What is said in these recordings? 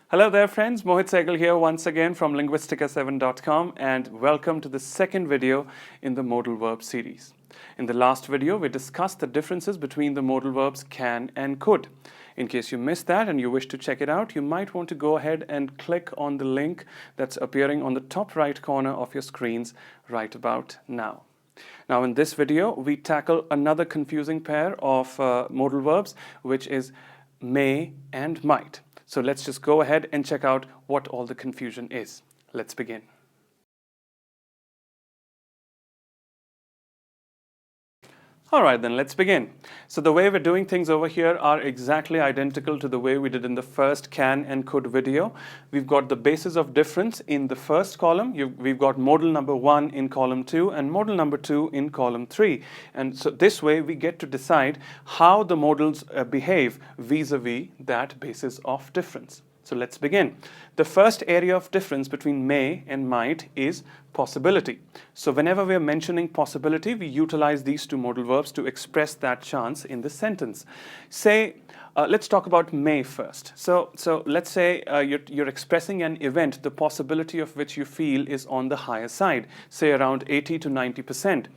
Hello there friends, Mohit Sehgal here once again from linguistica7.com and welcome to the second video in the modal verb series. In the last video, we discussed the differences between the modal verbs can and could. In case you missed that and you wish to check it out, you might want to go ahead and click on the link that's appearing on the top right corner of your screens right about now. Now in this video, we tackle another confusing pair of modal verbs, which is may and might. So let's just go ahead and check out what all the confusion is. Let's begin. All right, then let's begin. So the way we're doing things over here are exactly identical to the way we did in the first can and could video. We've got the basis of difference in the first column. We've got modal number 1 in column 2 and modal number 2 in column 3. And so this way we get to decide how the modals behave vis-a-vis that basis of difference. So let's begin. The first area of difference between may and might is possibility. So whenever we're mentioning possibility, we utilize these two modal verbs to express that chance in the sentence. Say, let's talk about may first. So let's say you're expressing an event, the possibility of which you feel is on the higher side, say around 80 to 90%.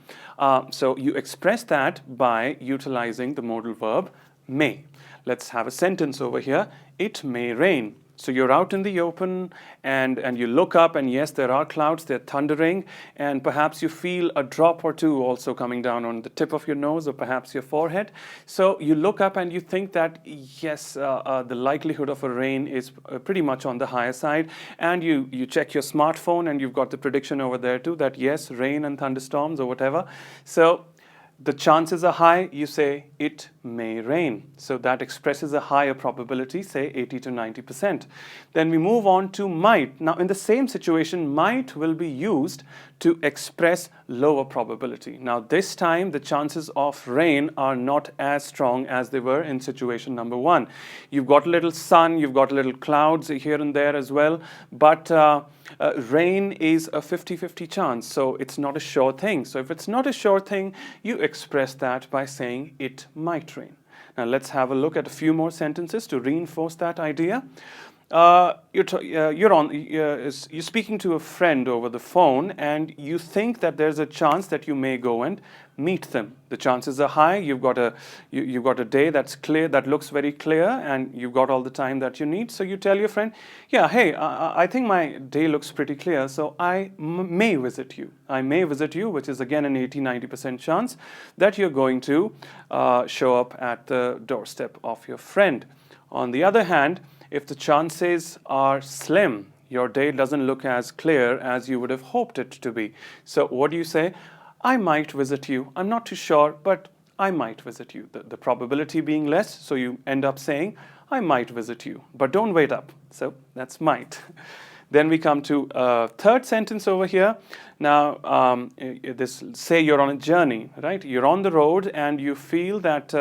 So you express that by utilizing the modal verb may. Let's have a sentence over here. It may rain. So you're out in the open and you look up and yes, there are clouds, they're thundering, and perhaps you feel a drop or two also coming down on the tip of your nose or perhaps your forehead. So you look up and you think that yes, the likelihood of a rain is pretty much on the higher side, and you check your smartphone and you've got the prediction over there too that yes, rain and thunderstorms or whatever. So the chances are high, you say it may rain. So that expresses a higher probability, say 80 to 90%. Then we move on to might. Now in the same situation, might will be used to express lower probability. Now this time the chances of rain are not as strong as they were in situation number 1. You've got a little sun, you've got a little clouds here and there as well, but rain is a 50-50 chance, so it's not a sure thing. So if it's not a sure thing, you express that by saying it might rain. Now let's have a look at a few more sentences to reinforce that idea. You're speaking to a friend over the phone and you think that there's a chance that you may go and meet them. The chances are high. You've got a day that's clear, that looks very clear, and you've got all the time that you need. So you tell your friend, yeah, hey, I think my day looks pretty clear, so I may visit you. I may visit you, which is again an 80-90% chance that you're going to show up at the doorstep of your friend. On the other hand, if the chances are slim, your day doesn't look as clear as you would have hoped it to be. So what do you say? I might visit you. I'm not too sure, but I might visit you. The probability being less, so you end up saying, I might visit you, but don't wait up. So that's might. Then we come to a third sentence over here. Now, say you're on a journey, right? You're on the road and you feel that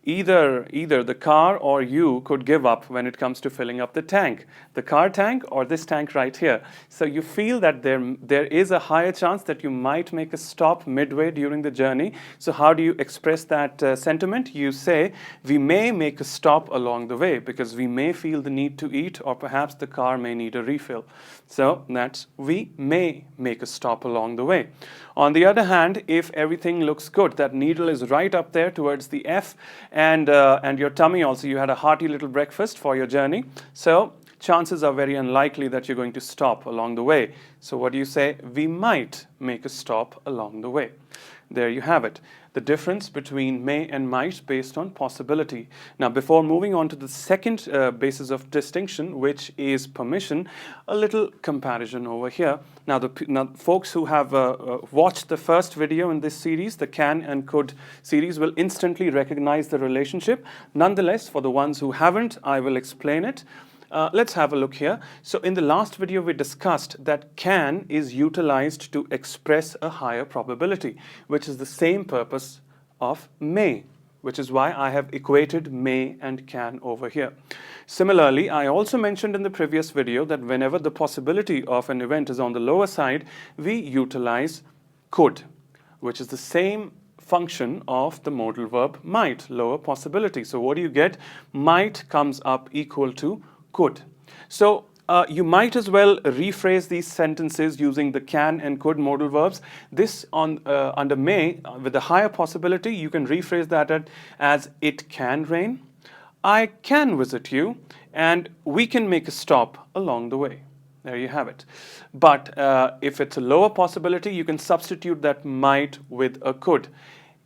either the car or you could give up when it comes to filling up the tank. The car tank or this tank right here. So you feel that there is a higher chance that you might make a stop midway during the journey. So how do you express that sentiment? You say, we may make a stop along the way because we may feel the need to eat, or perhaps the car may need a refill. So that's we may make a stop along the way. On the other hand, if everything looks good, that needle is right up there towards the F, and your tummy also, you had a hearty little breakfast for your journey, so chances are very unlikely that you're going to stop along the way. So what do you say? We might make a stop along the way. There you have it. The difference between may and might based on possibility. Now, before moving on to the second basis of distinction, which is permission, a little comparison over here. Now, folks who have watched the first video in this series, the can and could series, will instantly recognize the relationship. Nonetheless, for the ones who haven't, I will explain it. Let's have a look here. So in the last video, we discussed that can is utilized to express a higher probability, which is the same purpose of may, which is why I have equated may and can over here. Similarly, I also mentioned in the previous video that whenever the possibility of an event is on the lower side, we utilize could, which is the same function of the modal verb might, lower possibility. So what do you get? Might comes up equal to could. So you might as well rephrase these sentences using the can and could modal verbs. This under may, with a higher possibility, you can rephrase that as it can rain, I can visit you, and we can make a stop along the way. There you have it. But if it's a lower possibility, you can substitute that might with a could.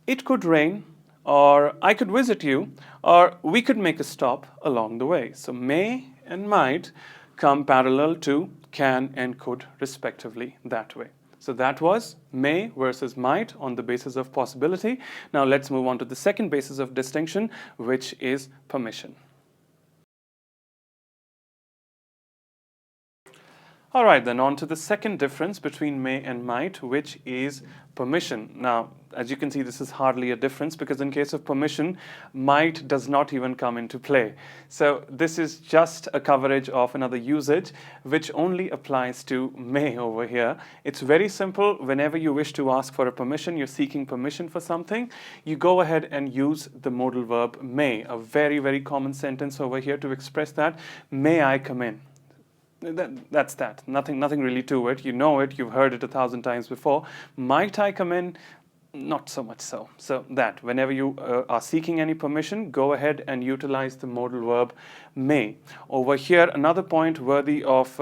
It could rain, or I could visit you, or we could make a stop along the way. So may and might come parallel to can and could respectively that way. So that was may versus might on the basis of possibility. Now let's move on to the second basis of distinction, which is permission. All right, then on to the second difference between may and might, which is permission. Now, as you can see, this is hardly a difference because in case of permission, might does not even come into play. So this is just a coverage of another usage which only applies to may over here. It's very simple. Whenever you wish to ask for a permission, you're seeking permission for something, you go ahead and use the modal verb may, a very, very common sentence over here to express that. May I come in? That's that. Nothing really to it. You know it. You've heard it 1,000 times before. Might I come in? Not so much so. So that whenever you are seeking any permission, go ahead and utilize the modal verb may. Over here, another point worthy of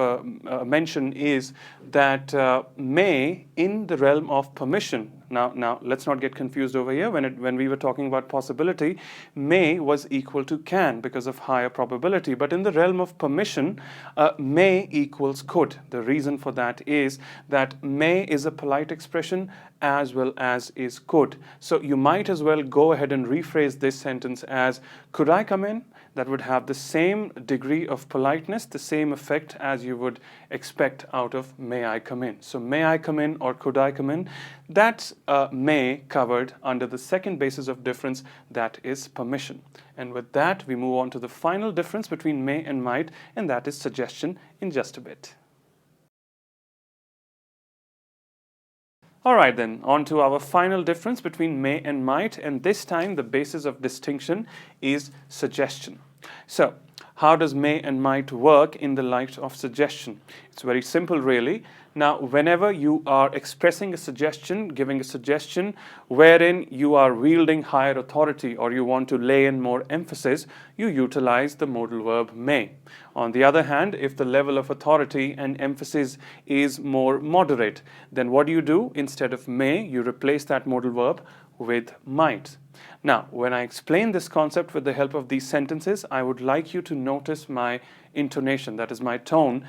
mention is that may in the realm of permission. Now let's not get confused over here. When we were talking about possibility, may was equal to can because of higher probability. But in the realm of permission, may equals could. The reason for that is that may is a polite expression as well as is could. So you might as well go ahead and rephrase this sentence as, could I come in? That would have the same degree of politeness, the same effect as you would expect out of may I come in. So may I come in or could I come in? That's may covered under the second basis of difference, that is permission. And with that, we move on to the final difference between may and might, and that is suggestion in just a bit. All right then, on to our final difference between may and might, and this time the basis of distinction is suggestion. So, how does may and might work in the light of suggestion? It's very simple really. Now, whenever you are expressing a suggestion, giving a suggestion wherein you are wielding higher authority or you want to lay in more emphasis, you utilize the modal verb may. On the other hand, if the level of authority and emphasis is more moderate, then what do? Instead of may, you replace that modal verb with might. Now, when I explain this concept with the help of these sentences, I would like you to notice my intonation, that is my tone,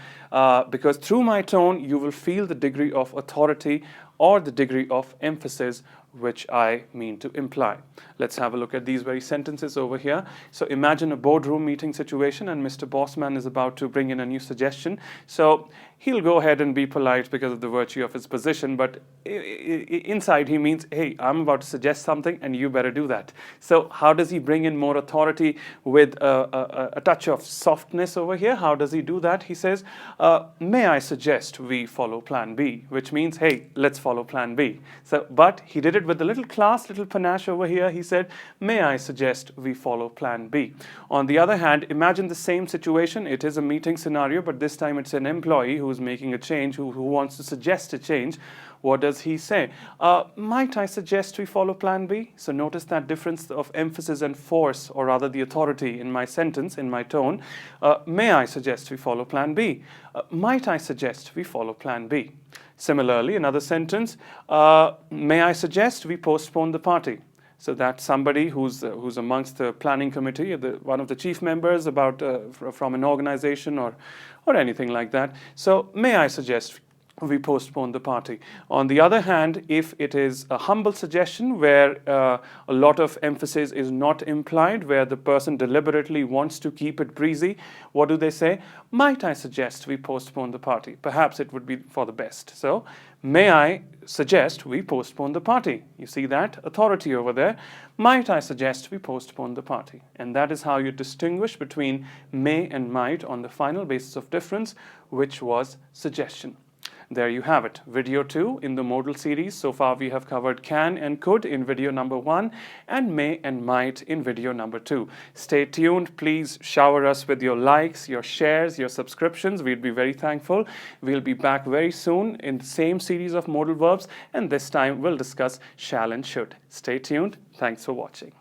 because through my tone, you will feel the degree of authority or the degree of emphasis which I mean to imply. Let's have a look at these very sentences over here. So imagine a boardroom meeting situation and Mr. Bossman is about to bring in a new suggestion. So he'll go ahead and be polite because of the virtue of his position, but inside he means, hey, I'm about to suggest something and you better do that. So how does he bring in more authority with a touch of softness over here? How does he do that? He says, may I suggest we follow plan B, which means, hey, let's follow plan B. So, but he did it with a little class, little panache over here. He said, may I suggest we follow plan B. On the other hand, imagine the same situation. It is a meeting scenario, but this time it's an employee who's making a change, who wants to suggest a change. What does he say? Might I suggest we follow plan B? So notice that difference of emphasis and force, or rather the authority in my sentence, in my tone. May I suggest we follow plan B? Might I suggest we follow plan B? Similarly, another sentence, may I suggest we postpone the party? So that's somebody who's amongst the planning committee, one of the chief members from an organization or anything like that. So may I suggest we postpone the party. On the other hand, if it is a humble suggestion where a lot of emphasis is not implied, where the person deliberately wants to keep it breezy, what do they say? Might I suggest we postpone the party? Perhaps it would be for the best. So, may I suggest we postpone the party? You see that authority over there. Might I suggest we postpone the party? And that is how you distinguish between may and might on the final basis of difference, which was suggestion. There you have it. Video 2 in the modal series. So far we have covered can and could in video number 1 and may and might in video number 2. Stay tuned. Please shower us with your likes, your shares, your subscriptions. We'd be very thankful. We'll be back very soon in the same series of modal verbs, and this time we'll discuss shall and should. Stay tuned. Thanks for watching.